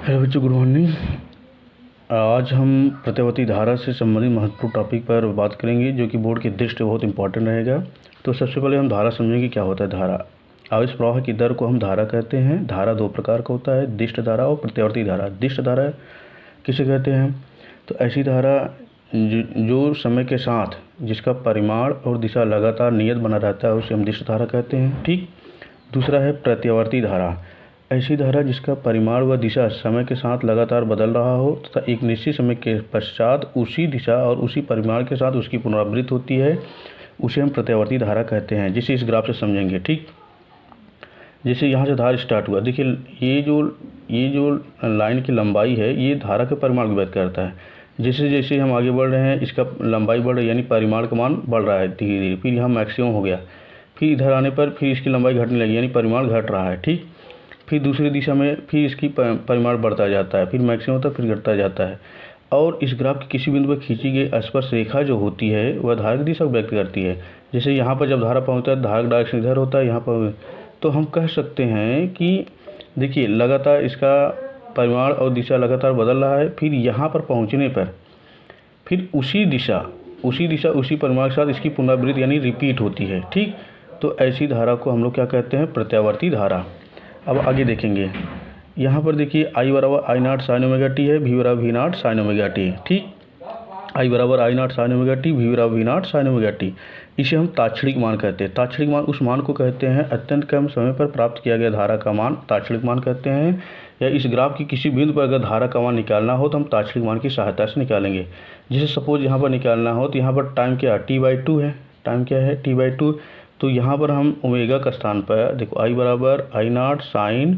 Hello बच्चों, good morning. आज हम प्रत्यावर्ती धारा से संबंधित महत्वपूर्ण टॉपिक पर बात करेंगे, जो कि बोर्ड की दृष्टि बहुत इंपॉर्टेंट रहेगा। तो सबसे पहले हम धारा समझेंगे क्या होता है धारा। आवेश प्रवाह की दर को हम धारा कहते हैं। धारा दो प्रकार का होता है, दिष्ट धारा और प्रत्यावर्ती धारा। दिष्ट धारा किसे कहते हैं? तो ऐसी धारा जो समय के साथ जिसका परिमाण और दिशा लगातार नियत बना रहता है, उसे हम दिष्ट धारा कहते हैं। ठीक। दूसरा है प्रत्यावर्ती धारा। ऐसी धारा जिसका परिमाण व दिशा समय के साथ लगातार बदल रहा हो तथा एक निश्चित समय के पश्चात उसी दिशा और उसी परिमाण के साथ उसकी पुनरावृत्ति होती है, उसे हम प्रत्यावर्ती धारा कहते हैं। जिसे इस ग्राफ से समझेंगे। ठीक। जैसे यहाँ से धारा स्टार्ट हुआ, देखिए ये जो लाइन की लंबाई है, ये धारा के परिमाण की बात करता है। जैसे जैसे हम आगे बढ़ रहे हैं, इसका लंबाई बढ़ रही है, यानी परिमाण का मान बढ़ रहा है धीरे धीरे। फिर यहाँ मैक्सिमम हो गया, फिर इधर आने पर फिर इसकी लंबाई घटने लगी, यानी परिमाण घट रहा है। ठीक। फिर दूसरी दिशा में फिर इसकी परिमाण बढ़ता जाता है, फिर मैक्सिमम होता है, फिर घटता जाता है। और इस ग्राफ के किसी बिंदु पर खींची गई स्पर्श रेखा जो होती है वह धारा की दिशा को व्यक्त करती है। जैसे यहाँ पर जब धारा पहुँचता है, धारा का डायरेक्शन इधर होता है, यहाँ पर तो हम कह सकते हैं कि देखिए लगातार इसका परिमाण और दिशा लगातार बदल रहा है। फिर यहाँ पर पहुँचने पर फिर उसी दिशा उसी परिमाण के साथ इसकी पुनरावृत्ति यानी रिपीट होती है। ठीक। तो ऐसी धारा को हम लोग क्या कहते हैं? प्रत्यावर्ती धारा। अब आगे देखेंगे, यहाँ पर देखिए I बराबर I not sine omega T है, V बराबर V not sine omega T. ठीक। I बराबर I not sine omega T, V बराबर V not sine omega T. इसे हम ताक्षणिक मान कहते हैं। ताक्षणिक मान उस मान को कहते हैं अत्यंत कम समय पर प्राप्त किया गया धारा का मान ताक्षणिक मान कहते हैं। या इस ग्राफ की किसी बिंदु पर अगर धारा का मान निकालना हो तो हम ताक्षणिक मान की सहायता से निकालेंगे। जैसे सपोज यहाँ पर निकालना हो तो यहाँ पर टाइम क्या है? T/2 है। टाइम क्या है? T/2। तो यहाँ पर हम ओमेगा का स्थान पर देखो I बराबर I not sine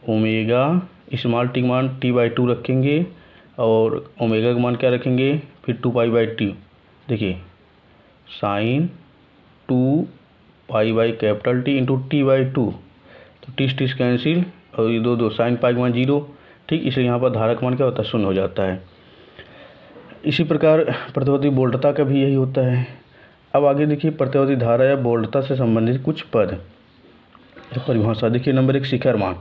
omega, small T मान T/2 रखेंगे और ओमेगा का मान क्या रखेंगे? फिर 2π/2। देखिए sign 2π capital T into T/2। तो टी कैंसिल और ये दो साइन पाई का मान 0। ठीक। इसलिए यहाँ पर धारा का मान क्या होता है? 0 हो जाता है। इसी प्रकार प्रत्यावर्ती बोल्टता का भी यही होता है। अब आगे देखिए प्रत्यावर्ती धारा या बोल्टता से संबंधित कुछ पद परिभाषा। देखिए नंबर 1 शिखर मान।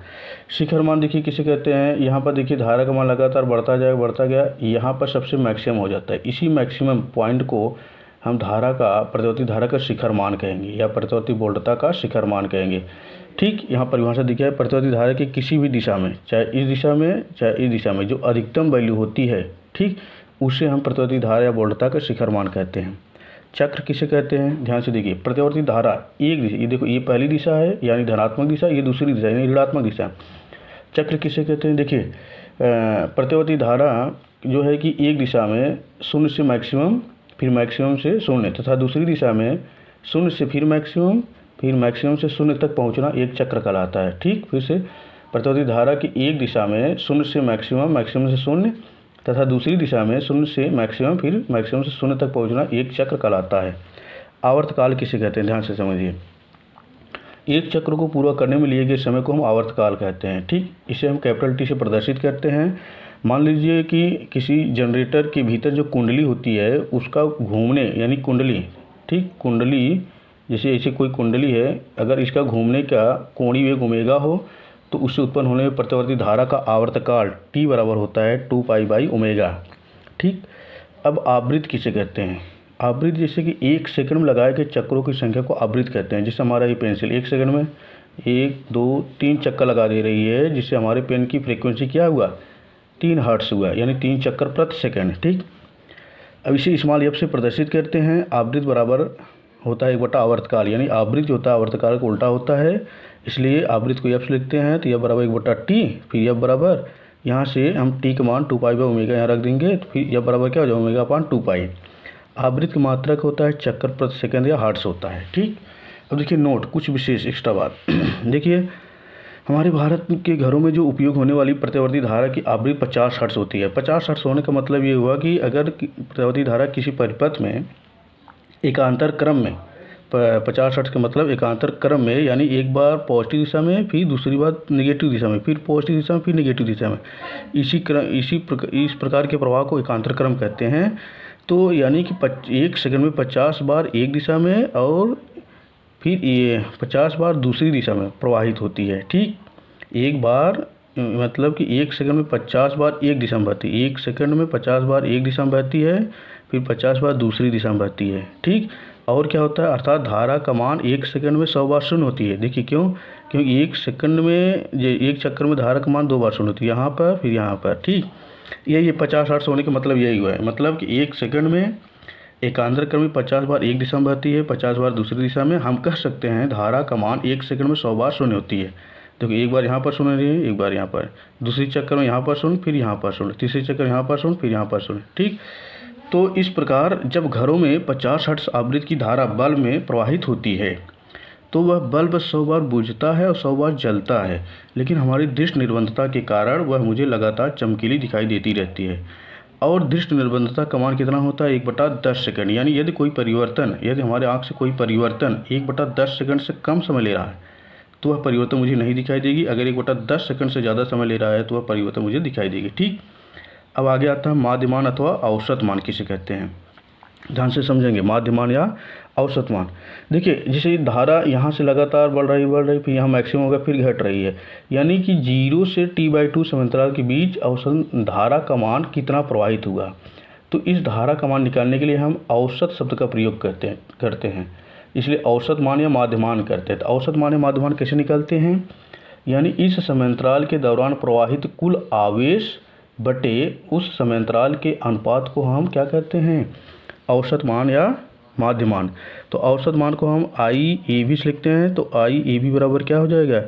शिखर मान देखिए किसे कहते हैं? यहाँ पर देखिए धारा का मान लगातार बढ़ता गया, यहाँ पर सबसे मैक्सिमम हो जाता है। इसी मैक्सिमम पॉइंट को हम प्रत्यावर्ती धारा का शिखर मान कहेंगे या प्रत्यावर्ती बोल्टता का शिखर मान कहेंगे। ठीक। यहाँ परिभाषा देखिए, प्रत्यावर्ती धारा की किसी भी दिशा में, चाहे इस दिशा में चाहे इस दिशा में, जो अधिकतम वैल्यू होती है, ठीक, उसे हम प्रत्यावर्ती धारा या बोल्टता का शिखर मान कहते हैं। चक्र किसे कहते हैं? ध्यान से देखिए, प्रत्यावर्ती धारा एक दिशा, ये देखो ये पहली दिशा है यानी धनात्मक दिशा, ये दूसरी दिशा यानी ऋणात्मक दिशा। चक्र किसे कहते हैं? देखिए प्रत्यावर्ती धारा जो है कि एक दिशा में 0 से मैक्सिमम, फिर मैक्सिमम से 0 तथा दूसरी दिशा में 0 से फिर मैक्सिमम से 0 तक पहुँचना एक चक्र कहलाता है। ठीक। फिर से प्रत्यावर्ती धारा की एक दिशा में 0 से मैक्सिमम से 0 तथा दूसरी दिशा में 0 से मैक्सिमम, फिर मैक्सिमम से 0 तक पहुंचना एक चक्र कहलाता है। आवर्तकाल किसे कहते हैं? ध्यान से समझिए, एक चक्र को पूरा करने में लिए गए समय को हम आवर्तकाल कहते हैं। ठीक। इसे हम कैपिटल T से प्रदर्शित करते हैं। मान लीजिए कि किसी जनरेटर के भीतर जो कुंडली होती है उसका घूमने यानी कुंडली, ठीक, कुंडली जैसे ऐसे कोई कुंडली है, अगर इसका घूमने का कोणीय वेग ओमेगा हो तो उससे उत्पन्न होने में प्रत्यावर्ती धारा का आवर्तकाल T बराबर होता है 2π/ओमेगा। ठीक। अब आवृत्ति किसे कहते हैं? आवृत्ति जैसे कि 1 सेकंड में लगाए गए चक्रों की संख्या को आवृत्ति कहते हैं। जैसे हमारा ये पेंसिल 1 सेकंड में 1 2 3 चक्कर लगा दे रही है, जिससे हमारे पेन की फ्रीक्वेंसी क्या हुआ? 3 हर्ट्ज हुआ, यानी 3 चक्कर प्रति सेकंड। ठीक। अब इसे स्मॉल f से प्रदर्शित करते हैं। आवृत्ति बराबर होता है 1 बटा आवर्तकाल, यानी आवृत्ति होता है आवर्तकाल का उल्टा होता है, इसलिए आवृत्ति को f से लिखते हैं। तो यह बराबर 1 बटा टी, फिर f बराबर यहाँ से हम t का मान 2π/ओमेगा यहाँ रख देंगे, तो फिर f बराबर क्या हो जाएगा? ओमेगा/2π। आवृत्ति की मात्रक होता है चक्कर प्रति सेकंड या हर्ट्ज होता है। ठीक। अब देखिए नोट, कुछ विशेष एक्स्ट्रा बात देखिए, हमारे भारत के घरों में जो उपयोग होने वाली प्रत्यावर्ती धारा की आवृत्ति 50 हर्ट्ज होती है। 50 हर्ट्ज होने का मतलब ये हुआ कि अगर प्रत्यावर्ती धारा किसी परिपथ में एकांतर क्रम में 50 हर्ट्ज का मतलब एकांतर क्रम में, यानी एक बार पॉजिटिव दिशा में, फिर दूसरी बार नेगेटिव दिशा में, फिर पॉजिटिव दिशा में, फिर नेगेटिव दिशा में, इस प्रकार के प्रवाह को एकांतर क्रम कहते हैं। तो यानी कि 1 सेकंड में 50 बार एक दिशा में और फिर ये 50 बार दूसरी दिशा में प्रवाहित होती है। ठीक। एक बार मतलब कि 1 सेकंड में 50 बार एक दिशा में बहती है, 1 सेकंड में 50 बार एक दिशा में बहती है, फिर 50 बार दूसरी दिशा में बहती है, ठीक। और क्या होता है, अर्थात धारा का मान 1 सेकंड में 100 बार शून्य होती है। देखिए क्यों, क्योंकि 1 सेकंड में एक चक्कर में धारा का मान 2 बार शून्य होती है, यहाँ पर फिर यहाँ पर, ठीक। ये 50 हर्ट्ज होने का मतलब यही हुआ है, मतलब कि 1 सेकंड में एकांतर क्रम में 50 बार एक दिशा में बहती है, 50 बार दूसरी दिशा में। हम कह सकते हैं धारा का मान 1 सेकंड में 100 बार शून्य होती है। देखिए एक बार यहाँ पर शून्य रही है, एक बार यहाँ पर, दूसरी चक्कर में यहाँ पर शून्य, फिर यहाँ पर शून्य, तीसरी चक्कर यहाँ पर शून्य, फिर यहाँ पर शून्य, ठीक। तो इस प्रकार जब घरों में 50 हर्ट्ज आवृत्ति की धारा बल्ब में प्रवाहित होती है तो वह बल्ब 100 बार बुझता है और 100 बार जलता है, लेकिन हमारी दृष्टि निर्बंधता के कारण वह मुझे लगातार चमकीली दिखाई देती रहती है। और दृष्टि निर्बंधता का मान कितना होता है, 1/10 सेकंड। यानी यदि कोई परिवर्तन, यदि हमारे आँख से कोई परिवर्तन 1/10 सेकंड से कम समय ले रहा है तो वह परिवर्तन मुझे नहीं दिखाई देगी। अगर 1/10 सेकंड से ज़्यादा समय ले रहा है तो वह परिवर्तन मुझे दिखाई देगी, ठीक। अब आगे आता है माध्यमान अथवा औसत मान किसे कहते हैं, ध्यान से समझेंगे। माध्यमान या औसत मान, देखिए जैसे धारा यहाँ से लगातार बढ़ रही, फिर यहाँ मैक्सिमम होगा, फिर घट रही है, यानी कि 0 से T/2 समांतराल के बीच औसत धारा का मान कितना प्रवाहित हुआ। तो इस धारा का मान निकालने के लिए हम औसत शब्द का प्रयोग करते हैं, इसलिए औसत मान या माध्यमान करते हैं। तो औसत मान या माध्यमान कैसे निकालते हैं, यानी इस समांतराल के दौरान प्रवाहित कुल आवेश बटे उस समांतराल के अनुपात को हम क्या कहते हैं, औसत मान या माध्यमान। तो औसत मान को हम IAB से लिखते हैं। तो IAB बराबर क्या हो जाएगा,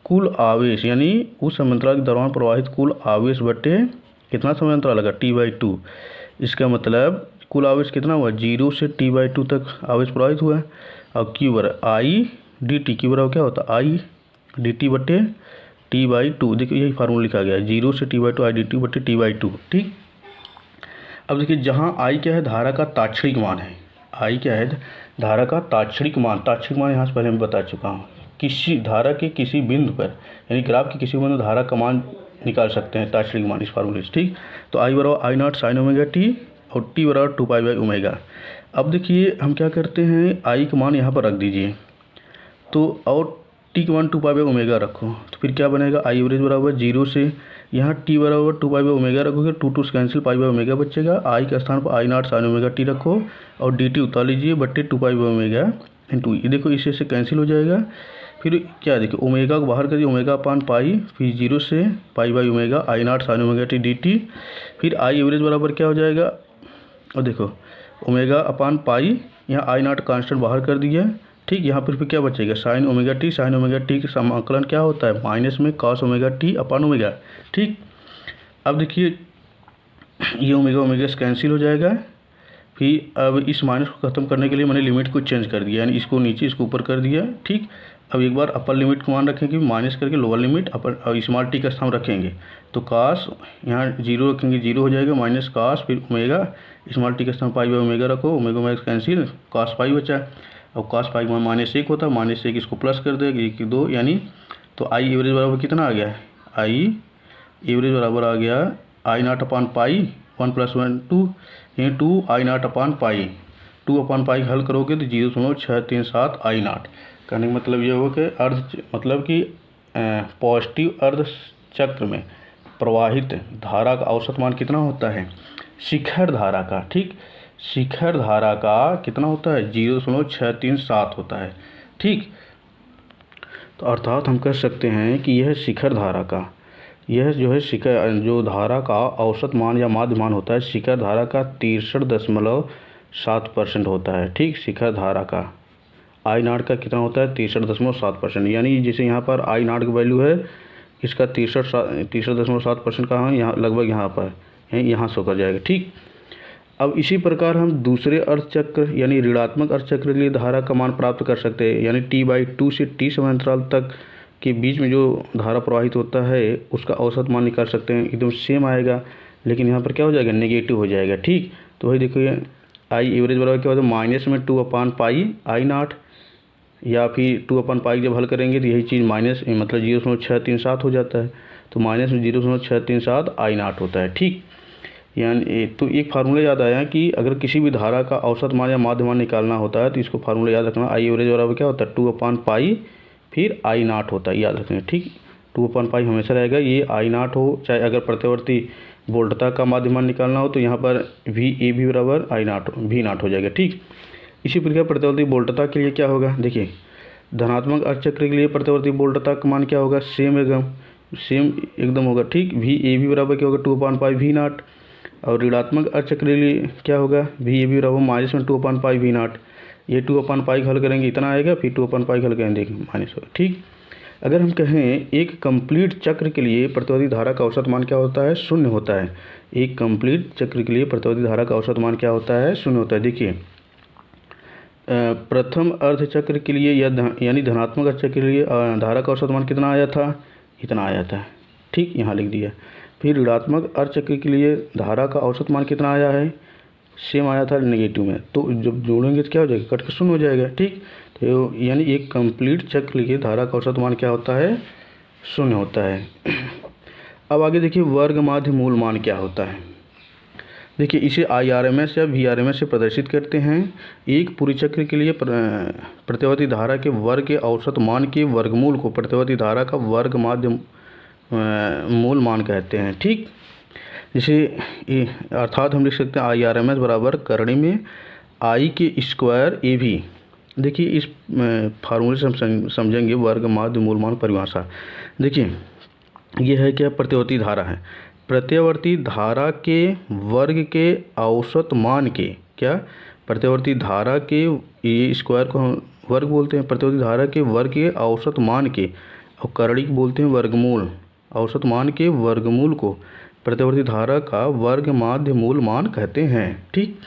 कुल आवेश, यानी उस समांतराल के दौरान प्रवाहित कुल आवेश बटे कितना समांतराल लगा, T/2। इसका मतलब कुल आवेश कितना हुआ, 0 से T/2 तक आवेश प्रवाहित हुआ है। और Q बराबर IDT, Q बराबर क्या होता है, IDT बटे T/2। देखिए यही फार्मूला लिखा गया है, 0 से T/2 IDT बटे T/2, ठीक। अब देखिए जहाँ I क्या है, धारा का ताक्षणिक मान है, I क्या है, धारा का ताक्षणिक मान। ताक्षणिक मान यहाँ से पहले मैं बता चुका हूँ। किसी धारा के किसी बिंदु पर, यानी ग्राफ के किसी बिंदु धारा का मान निकाल सकते हैं, ताक्षणिक मान इस फार्मूले से, ठीक। तो I बराबर I0 sin ωt और T बराबर 2π/ω। अब देखिए हम क्या करते हैं, I का मान यहाँ पर रख दीजिए, तो और T का मान 2π/ω रखो, तो फिर क्या बनेगा, I एवरेज बराबर 0 से यहाँ T बराबर 2π/ω रखोगे, 2 से कैंसिल, π/ω बचेगा। I के स्थान पर I0 sin ωt रखो और dt उतार लीजिए बट्टे 2π/ω इंटू, ये देखो इससे से कैंसिल हो जाएगा। फिर क्या देखिए ओमेगा को बाहर कर दिए, ω/π, फिर 0 से π/ω I0 sin ωt dt। फिर I एवरेज बराबर क्या हो जाएगा, और देखो ω/π, यहाँ I0 कांस्टेंट बाहर कर दिया, ठीक। यहाँ पर फिर क्या बचेगा, sin ωt के समाकलन क्या होता है, माइनस में cos ωt/ω, ठीक। अब देखिए ये ω से कैंसिल हो जाएगा। फिर अब इस माइनस को ख़त्म करने के लिए मैंने लिमिट को चेंज कर दिया, यानी इसको नीचे इसको ऊपर कर दिया, ठीक। अब एक बार अपर लिमिट को मान रखेंगे, माइनस करके लोअर लिमिट अपर और स्मॉल टी का स्थान रखेंगे। तो cos यहाँ 0 रखेंगे, 0 हो जाएगा, माइनस cos, फिर ω, स्मॉल टी का स्थान π/ω रखो, ω कैंसिल, cos π बचा। अब cos π -1 होता है, -1 इसको प्लस कर देगा, 1 2 यानी। तो I एवरेज बराबर कितना आ गया, I एवरेज बराबर आ गया I0/π 1 + 1 2 ये 2 I0/π 2/π हल करोगे तो 0.637 I0। कहने का मतलब ये होगा कि मतलब कि पॉजिटिव अर्ध चक्र में प्रवाहित धारा का औसत मान कितना होता है, शिखर धारा का, ठीक। शिखर धारा का कितना होता है, 0.637 होता है, ठीक। तो अर्थात हम कह सकते हैं कि यह शिखर धारा का, यह जो है शिखर जो धारा का औसत मान या माध्य मान होता है, शिखर धारा का 63.7% होता है, ठीक। शिखर धारा का I0 का कितना होता है, 63.7%। यानी जैसे यहाँ पर I0 की वैल्यू है, इसका 63.7% कहाँ है, यहाँ लगभग यहाँ पर है, यहाँ से होकर जाएगा, ठीक। अब इसी प्रकार हम दूसरे अर्धचक्र यानी ऋणात्मक अर्धचक्र के लिए धारा का मान प्राप्त कर सकते हैं, यानी T/2 से T समांतराल तक के बीच में जो धारा प्रवाहित होता है उसका औसत मान निकाल सकते हैं। एकदम सेम आएगा, लेकिन यहाँ पर क्या हो जाएगा, नेगेटिव हो जाएगा, ठीक। तो वही देखिए I एवरेज बराबर क्या होता है, माइनस में 2/π I0, या फिर 2/π जब हल करेंगे तो यही चीज़ माइनस मतलब 0.637 हो जाता है। तो माइनस में 0.637 I0 होता है, ठीक। यानी तो एक फार्मूला याद आया कि अगर किसी भी धारा का औसत मान या माध्य मान निकालना होता है तो इसको फार्मूला याद रखना, I एवरेज बराबर क्या होता है, 2/π फिर I0 होता है, याद रखेंगे, ठीक। 2/पाई हमेशा रहेगा। ये आई नॉट हो, चाहे अगर प्रत्यवर्ती वोल्टता का माध्य मान निकालना हो तो यहाँ पर वी ए भी बराबर आई नॉट वी नॉट हो जाएगा। ठीक, इसी प्रकार प्रत्यवर्ती वोल्टता के लिए क्या होगा, देखिए धनात्मक अर्धचक्र के लिए प्रत्यवर्ती वोल्टता का मान क्या होगा, सेम एकदम होगा। ठीक, वी ए भी बराबर क्या होगा 2/पाई वी नॉट, और ऋणात्मक अर्धचक्र के लिए क्या होगा, वी ए भी बराबर माइनस में 2/पाई वी नॉट। ये 2/पाई हल करेंगे इतना आएगा, फिर 2/पाई हल करेंगे देखिए माइनस होगा। ठीक, अगर हम कहें एक कंप्लीट चक्र के लिए प्रतिवर्ती धारा का औसत मान क्या होता है, शून्य होता है। एक कंप्लीट चक्र के लिए प्रतिवर्ती धारा का औसत मान क्या होता है, शून्य होता है। देखिए प्रथम अर्धचक्र के लिए यानी धनात्मक अर्धचक्र के लिए धारा का औसत मान कितना आया था, इतना आया था। ठीक, यहाँ लिख दिया। फिर ऋणात्मक अर्धचक्र के लिए धारा का औसत मान कितना आया है, सेम आया था नेगेटिव में। तो जब जोड़ेंगे तो क्या हो जाएगा, कट के शून्य हो जाएगा। ठीक, तो यानी एक कंप्लीट चक्र के लिए धारा का औसत मान क्या होता है, शून्य होता है। अब आगे देखिए वर्ग माध्य मूल मान क्या होता है। देखिए इसे IRMS या VRMS से प्रदर्शित करते हैं। एक पूरी चक्र के लिए प्रतिवर्ती धारा के वर्ग के औसत मान के वर्गमूल को प्रतिवर्ती धारा का वर्ग माध्य मूल मान कहते हैं। ठीक, जैसे अर्थात हम लिख सकते हैं IRMS बराबर करणी में I के स्क्वायर AB। देखिए इस फार्मूले से हम समझेंगे वर्ग माध्य मूल मान परिभाषा। देखिए ये है क्या, प्रतिवर्ती धारा है, प्रत्यवर्ती धारा के वर्ग के औसत मान के क्या, प्रत्यवर्ती धारा के ये स्क्वायर को हम वर्ग बोलते हैं, प्रत्यवर्ती धारा के वर्ग के औसत मान के, और करणी बोलते हैं वर्गमूल, औसत मान के वर्गमूल को प्रत्यवर्ती धारा का वर्ग माध्य मूल मान कहते हैं। ठीक,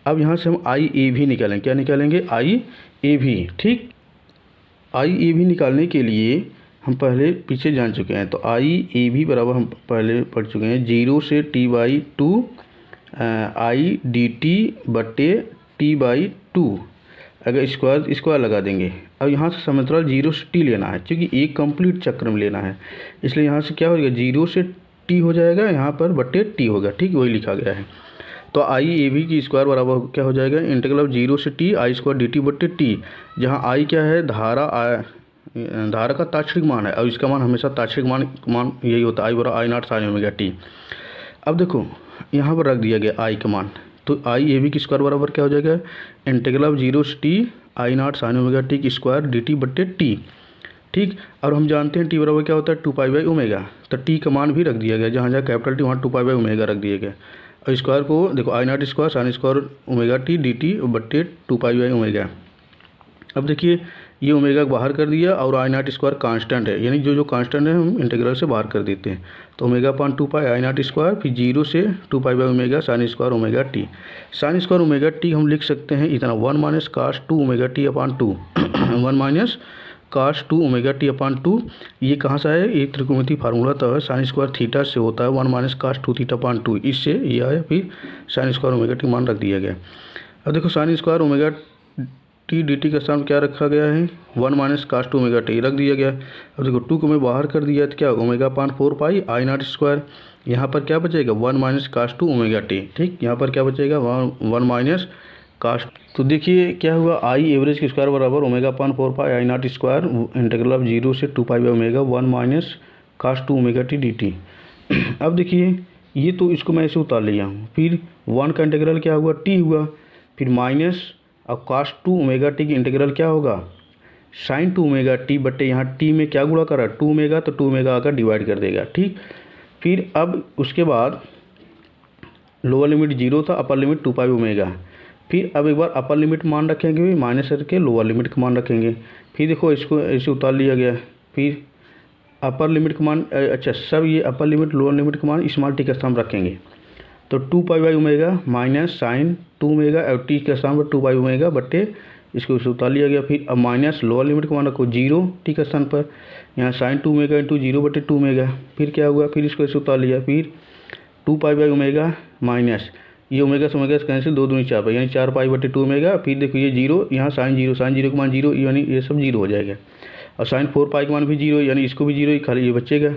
अब यहाँ से हम IAV निकालेंगे, क्या निकालेंगे, IAV। ठीक, IAV निकालने के लिए हम पहले पीछे जान चुके हैं, तो IAV बराबर हम पहले पढ़ चुके हैं 0 से T/2 I dt बटे T/2। अगर स्क्वायर लगा देंगे। अब यहाँ से समांतराल 0 से T लेना है, क्योंकि एक कंप्लीट चक्र में लेना है, इसलिए यहाँ से क्या हो जाएगा, 0 से T हो जाएगा, यहाँ पर बटे T होगा। ठीक, वही लिखा गया है। तो IAV की स्क्वायर बराबर क्या हो जाएगा, इंटीग्रल ऑफ 0 से T I² dt बटे T, जहाँ I क्या है, धारा का ताक्षणिक मान है, और इसका मान हमेशा ताक्षणिक मान यही होता है, I बराबर I not sine omega T. अब देखो यहाँ पर रख दिया गया I का मान, तो IAV की स्क्वायर बराबर क्या हो जाएगा, इंटीग्रल ऑफ 0 से T I not sine omega T की स्क्वायर dt बटे T। ठीक, और हम जानते हैं T बराबर क्या होता है 2π/ω, तो T का मान भी रख दिया गया, जहाँ जहाँ कैपिटल T वहाँ 2π/ω रख दिया गया। और स्क्वायर को देखो I not square sine square omega T dt बटे 2π/ω। अब देखिए ये ओमेगा बाहर कर दिया, और I नॉट स्क्वायर कांस्टेंट है, यानी जो कांस्टेंट है हम इंटीग्रल से बाहर कर देते हैं। तो ω/2π I नॉट स्क्वायर, फिर 0 से 2π/ω sine square omega T. Sine square omega T हम लिख सकते हैं इतना 1 minus cos 2 omega T upon 2 1 minus cos 2 omega T upon 2। ये कहाँ से आया, एक त्रिकोणमितीय फार्मूला तो है, साइन स्क्वायर थीटा से होता है 1 माइनस cos 2 थीटा अपॉन 2, इससे ये आया, फिर साइन स्क्वायर ओमेगा टी मान रख दिया गया। अब देखो sign square omega T D T का स्थान क्या रखा गया है, 1 माइनस cos 2 ओमेगा टी रख दिया गया। अब देखो 2 को मैं बाहर कर दिया तो क्या ω/4π I नॉट स्क्वायर, यहाँ पर क्या बचेगा 1 माइनस cos 2 ओमेगा टी। ठीक, यहाँ पर क्या बचेगा 1 माइनस cos। तो देखिए क्या हुआ, I एवरेज की स्क्वायर बराबर ω/4π I not square integral of 0 से 2π/ω 1 minus cos 2 omega T D T. अब देखिए ये तो इसको मैं ऐसे उतार लिया हूँ, फिर 1 का इंटीग्रल क्या हुआ, T हुआ, फिर माइनस, अब cos 2 ओमेगा टी की इंटीग्रल क्या होगा, साइन 2 ओमेगा टी बटे यहाँ टी में क्या गुणा करा 2 ओमेगा, तो 2 ओमेगा आकर डिवाइड कर देगा। ठीक, फिर अब उसके बाद लोअर लिमिट 0 था, अपर लिमिट 2π/ω। फिर अब एक बार अपर लिमिट मान रखेंगे, माइनस करके लोअर लिमिट का मान रखेंगे। फिर देखो इसको ऐसे उतार लिया गया, फिर अपर लिमिट का मान, अच्छा सब ये अपर लिमिट लोअर लिमिट का मान स्मॉल टी का स्थान रखेंगे, तो 2π/ω माइनस साइन 2 ओमेगा, और टी के स्थान पर 2π/ω बटे इसको उतार लिया गया। फिर अब माइनस लोअर लिमिट का मान रखो 0 टी के स्थान पर, यहाँ साइन 2 ओमेगा इंटू 0 बटे 2 ओमेगा। फिर क्या हुआ, फिर इसको ऐसे उतार लिया, फिर 2π/ω माइनस ये ओमेगा से ओमेगा कैंसिल, 2 दूनी 4 यानी 4π बटे 2 ओमेगा। फिर देखो ये 0, यहाँ साइन 0 का मान 0, यानी ये सब 0 हो जाएगा, और साइन 4π का मान भी 0, यानी इसको भी 0 ही खाली ये बचेगा।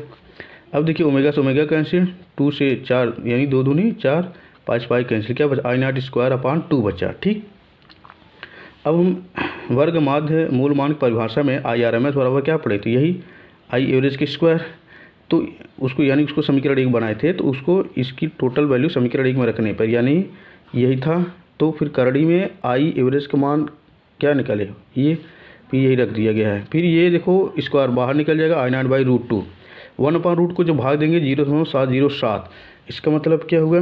अब देखिए ओमेगा से ओमेगा कैंसिल, 2 से 4 यानी 2 दूनी 4, 5π कैंसिल, क्या बचा I नॉट स्क्वायर अपॉन 2 बचा। ठीक, अब हम वर्ग माध्य मूल मान की परिभाषा में IRMS बराबर क्या पढ़े थे, यही आई एवरेज के स्क्वायर, तो उसको यानी उसको समीकरण 1 बनाए थे, तो उसको इसकी टोटल वैल्यू समीकरण 1 में रखने पर यानी यही था, तो फिर करड़ी में आई एवरेज का मान क्या निकले, ये फिर यही रख दिया गया है। फिर ये देखो स्क्वायर बाहर निकल जाएगा, I0/√2 1/√2 को जो भाग देंगे 0.707, इसका मतलब क्या हुआ,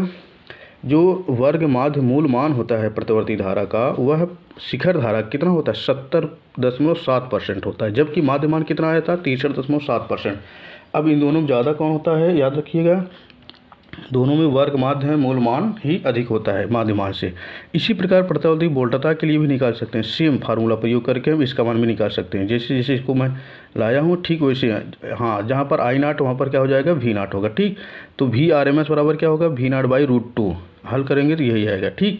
जो वर्ग माध्य मूल मान होता है प्रतिवर्ती धारा का वह शिखर धारा कितना होता है 70.7% होता है, जबकि माध्य मान कितना आया था 63.7%। अब इन दोनों में ज़्यादा कौन होता है, याद रखिएगा दोनों में वर्ग माध्य मूल मान ही अधिक होता है माध्य मान से। इसी प्रकार प्रतिवर्ती वोल्टता के लिए भी निकाल सकते हैं, सेम फार्मूला प्रयोग करके हम इसका मान भी निकाल सकते हैं। जैसे जैसे इसको मैं लाया हूँ ठीक वैसे, हाँ जहाँ पर I0 वहाँ पर क्या हो जाएगा V0 होगा, ठीक। तो VRMS बराबर क्या होगा V0/√2, हल करेंगे तो यही आएगा, ठीक।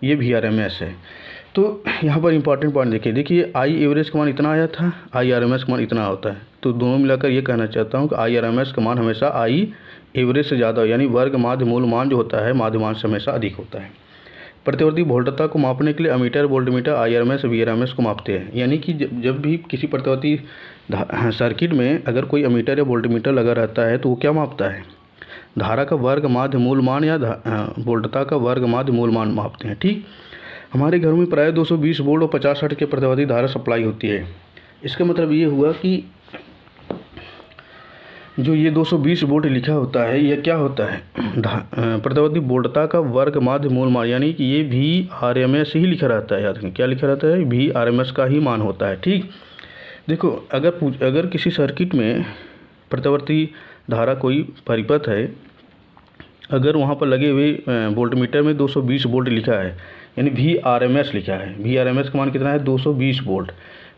ये VRMS है। तो यहाँ पर इंपॉर्टेंट पॉइंट देखिए आई एवरेज का मान इतना आया था, IRMS का मान इतना होता है, तो दोनों मिलाकर ये कहना चाहता हूँ कि IRMS का मान हमेशा आई एवरेज से ज़्यादा, यानी वर्ग माध्य मूल मान जो होता है माध्य मान से हमेशा अधिक होता है। प्रतिवर्ती वोल्टता को मापने के लिए अमीटर वोल्टमीटर IRMS VRMS को मापते हैं, यानी कि जब भी किसी प्रतिवर्ती सर्किट में अगर कोई अमीटर या वोल्टमीटर लगा रहता है तो वो क्या मापता है, धारा का वर्ग माध्य मूल मान या वोल्टता का वर्ग माध्य मूल मान मापते हैं, ठीक। हमारे घर में प्राय 220 वोल्ट और 50 हर्ट्ज के प्रतिवर्ती धारा सप्लाई होती है। इसका मतलब ये हुआ कि जो ये 220 वोल्ट लिखा होता है यह क्या होता है, प्रतिवर्ती वोल्टता का वर्ग माध्य मूल मान, यानी कि ये VRMS ही लिखा रहता है, याद रखें क्या लिखा रहता है, VRMS का ही मान होता है, ठीक। देखो अगर किसी सर्किट में प्रतिवर्ती धारा कोई परिपथ है, अगर वहाँ पर लगे हुए वोल्टमीटर में 220 वोल्ट लिखा है यानी VRMS लिखा है, VRMS का मान कितना है 220 वोल्ट,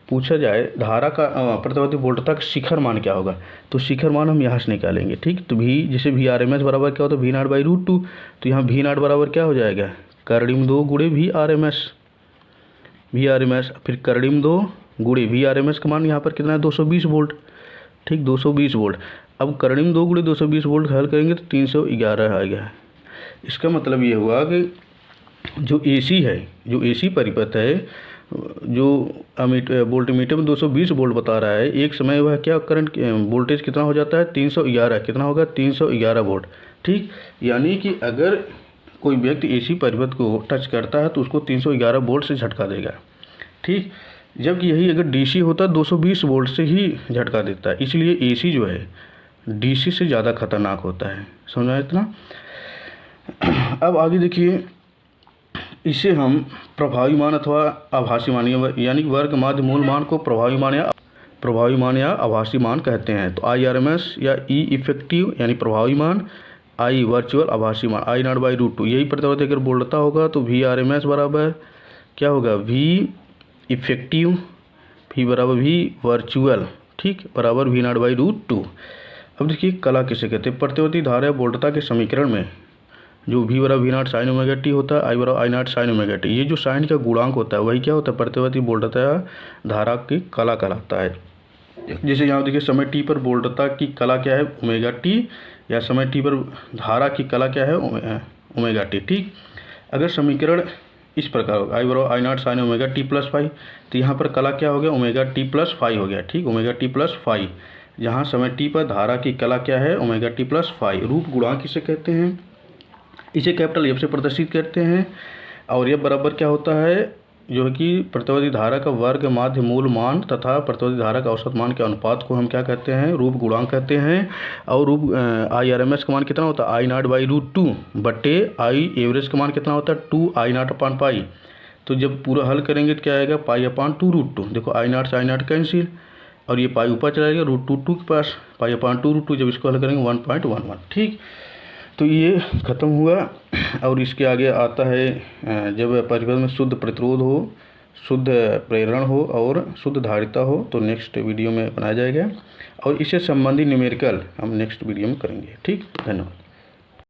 पूछा जाए धारा का प्रतिवर्ती वोल्टता का शिखर मान क्या होगा, तो शिखर मान हम यहाँ से निकालेंगे, ठीक। तो जैसे VRMS बराबर क्या होता है V0/√2, तो यहाँ V0 बराबर क्या हो जाएगा करड़ीम 2 गुणे VRMS, फिर करड़ीम 2 गुणे VRMS का मान यहाँ पर कितना है 220 वोल्ट, ठीक 220 वोल्ट। अब करड़ीम 2 गुणे 220 वोल्ट हल करेंगे तो 311 आएगा। इसका मतलब ये हुआ कि जो AC है, जो AC परिपथ है, जो वोल्टमीटर में 220 वोल्ट बता रहा है, एक समय वह क्या करंट वोल्टेज कितना हो जाता है 311, कितना होगा 311 वोल्ट, ठीक। यानी कि अगर कोई व्यक्ति AC परिपथ को टच करता है तो उसको 311 वोल्ट से झटका देगा, ठीक। जबकि यही अगर DC होता है 220 वोल्ट से ही झटका देता है, इसलिए AC जो है DC से ज़्यादा खतरनाक होता है, समझा इतना। अब आगे देखिए, इसे हम प्रभावी मान अथवा आभासी मान यानी वर्ग माध्य मूल मान को प्रभावी मान या आभासी मान कहते हैं। तो IRMS या E इफेक्टिव यानी प्रभावी मान, I वर्चुअल आभासी मान I0/√2, यही प्रतिवर्ती अगर वोल्टता होगा तो VRMS बराबर क्या होगा V इफेक्टिव, V बराबर V वर्चुअल, ठीक, बराबर V0/√2। अब देखिए कला किसे कहते हैं, प्रतिवर्ती धारा वोल्टता के समीकरण में जो V बराबर V0 sin ωt होता है, I बराबर I0 sin ωt, ये जो साइन का गुणांक होता है वही क्या होता है प्रतिवर्ती वोल्टता धारा की कला कहलाता है। जैसे यहाँ देखिए समय t पर वोल्टता की कला क्या है ωt, या समय t पर धारा की कला क्या है ωt, ठीक। अगर समीकरण इस प्रकार होगा I बराबर I0 sin ωt plus phi, तो यहाँ पर कला क्या हो गया ωt प्लस फाई हो गया, ठीक, ωt प्लस फाई, जहाँ समय t पर धारा की कला क्या है ωt प्लस फाई। रूप गुणांक किसे कहते हैं, इसे कैपिटल F से प्रदर्शित करते हैं, और यह बराबर क्या होता है जो है कि प्रतिवर्ती धारा का वर्ग माध्य मूल मान तथा प्रतिवर्ती धारा का औसत मान के अनुपात को हम क्या कहते हैं रूप गुणांक कहते हैं। और रूप IRMS का मान कितना होता है I0/√2 बटे I एवरेज का मान कितना होता है 2I0/पाई। तो जब पूरा हल करेंगे तो क्या आएगा π/2√2। देखो I0 से I0 कैंसिल और ये पाई ऊपर चला जाएगा √2 के पास, π/2√2 जब इसको हल करेंगे 1.11, ठीक। तो ये ख़त्म हुआ। और इसके आगे आता है जब परिपथ में शुद्ध प्रतिरोध हो, शुद्ध प्रेरण हो और शुद्ध धारिता हो, तो नेक्स्ट वीडियो में बनाया जाएगा। और इससे संबंधित न्यूमेरिकल हम नेक्स्ट वीडियो में करेंगे, ठीक। धन्यवाद।